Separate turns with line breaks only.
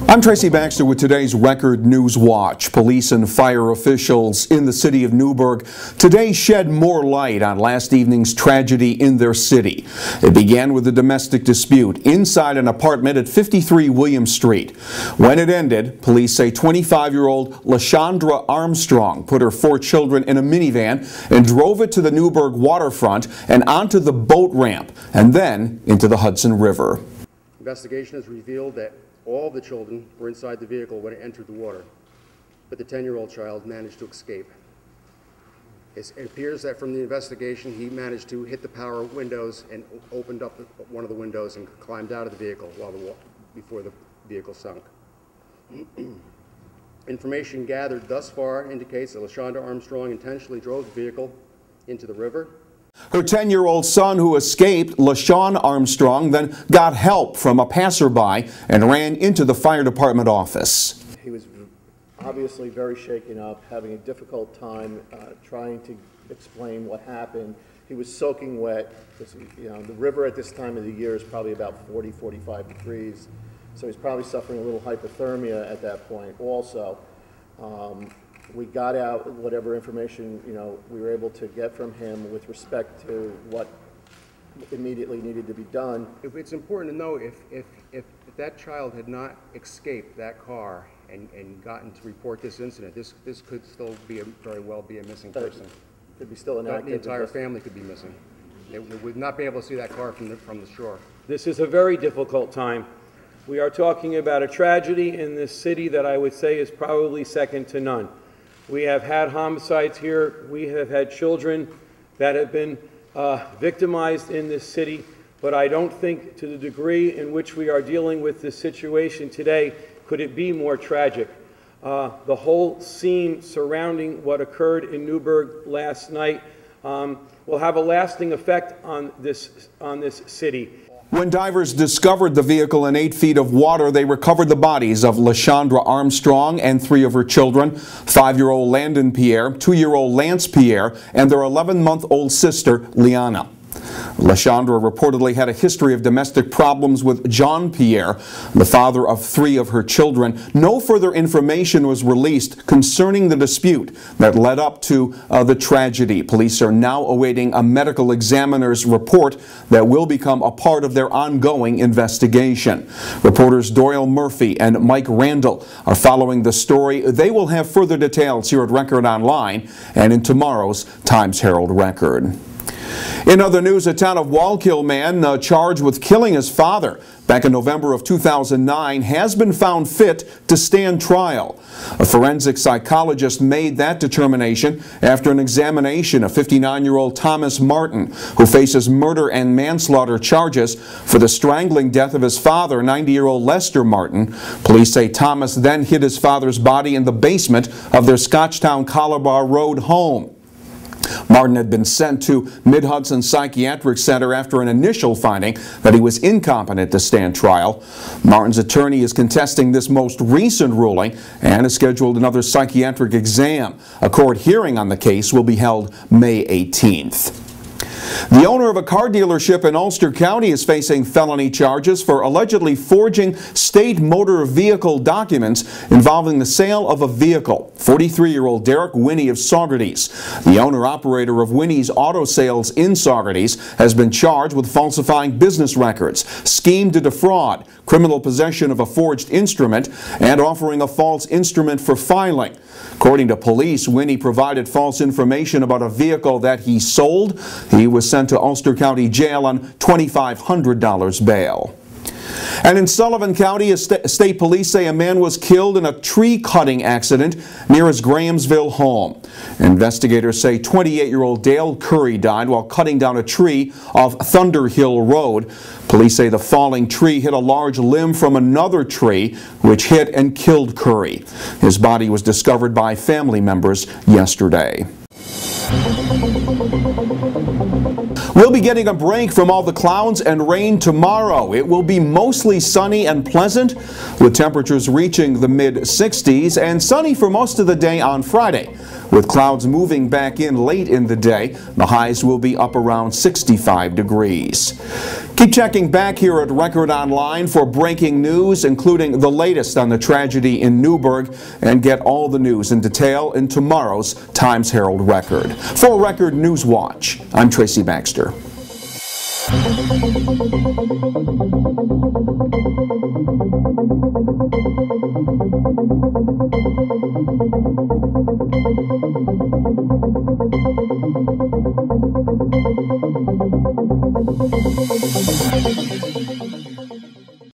I'm Tracy Baxter with today's Record News Watch. Police and fire officials in the city of Newburgh today shed more light on last evening's tragedy in their city. It began with a domestic dispute inside an apartment at 53 William Street. When it ended, police say 25-year-old LaShondra Armstrong put her 4 children in a minivan and drove it to the Newburgh waterfront and onto the boat ramp and then into the Hudson River.
Investigation has revealed that all the children were inside the vehicle when it entered the water, but the 10-year-old child managed to escape. It appears that from the investigation, he managed to hit the power windows and opened up one of the windows and climbed out of the vehicle before the vehicle sunk. Information gathered thus far indicates that LaShondra Armstrong intentionally drove the vehicle into the river.
Her 10-year-old son, who escaped, LaShawn Armstrong, then got help from a passerby and ran into the fire department office.
He was obviously very shaken up, having a difficult time trying to explain what happened. He was soaking wet. You know, the river at this time of the year is probably about 40, 45 degrees, so he's probably suffering a little hypothermia at that point also. We got out whatever information, we were able to get from him with respect to what immediately needed to be done.
It's important to know if that child had not escaped that car and gotten to report this incident, this could still very well be a missing person.
Could be still an active.
The entire family could be missing. They would not be able to see that car from the shore.
This is a very difficult time. We are talking about a tragedy in this city that I would say is probably second to none. We have had homicides here. We have had children that have been victimized in this city, but I don't think to the degree in which we are dealing with this situation today could it be more tragic. The whole scene surrounding what occurred in Newburgh last night will have a lasting effect on this city.
When divers discovered the vehicle in 8 feet of water, they recovered the bodies of LaShondra Armstrong and 3 of her children, 5-year-old Landon Pierre, 2-year-old Lance Pierre, and their 11-month-old sister, Liana. LaShondra reportedly had a history of domestic problems with John Pierre, the father of 3 of her children. No further information was released concerning the dispute that led up to the tragedy. Police are now awaiting a medical examiner's report that will become a part of their ongoing investigation. Reporters Doyle Murphy and Mike Randall are following the story. They will have further details here at Record Online and in tomorrow's Times-Herald Record. In other news, a town of Wallkill man charged with killing his father back in November of 2009 has been found fit to stand trial. A forensic psychologist made that determination after an examination of 59-year-old Thomas Martin, who faces murder and manslaughter charges for the strangling death of his father, 90-year-old Lester Martin. Police say Thomas then hid his father's body in the basement of their Scotchtown Calabar Road home. Martin had been sent to Mid-Hudson Psychiatric Center after an initial finding that he was incompetent to stand trial. Martin's attorney is contesting this most recent ruling and has scheduled another psychiatric exam. A court hearing on the case will be held May 18th. The owner of a car dealership in Ulster County is facing felony charges for allegedly forging state motor vehicle documents involving the sale of a vehicle. 43-year-old Derek Winnie of Saugerties, the owner-operator of Winnie's Auto Sales in Saugerties, has been charged with falsifying business records, scheme to defraud, criminal possession of a forged instrument, and offering a false instrument for filing. According to police, Winnie provided false information about a vehicle that he sold. He was sent to Ulster County Jail on $2,500 bail. And in Sullivan County, state police say a man was killed in a tree-cutting accident near his Grahamsville home. Investigators say 28-year-old Dale Curry died while cutting down a tree off Thunderhill Road. Police say the falling tree hit a large limb from another tree, which hit and killed Curry. His body was discovered by family members yesterday. We'll be getting a break from all the clouds and rain tomorrow. It will be mostly sunny and pleasant, with temperatures reaching the mid-60s, and sunny for most of the day on Friday. With clouds moving back in late in the day, the highs will be up around 65 degrees. Keep checking back here at Record Online for breaking news, including the latest on the tragedy in Newburgh, and get all the news in detail in tomorrow's Times Herald Record. For Record News Watch, I'm Tracy Baxter.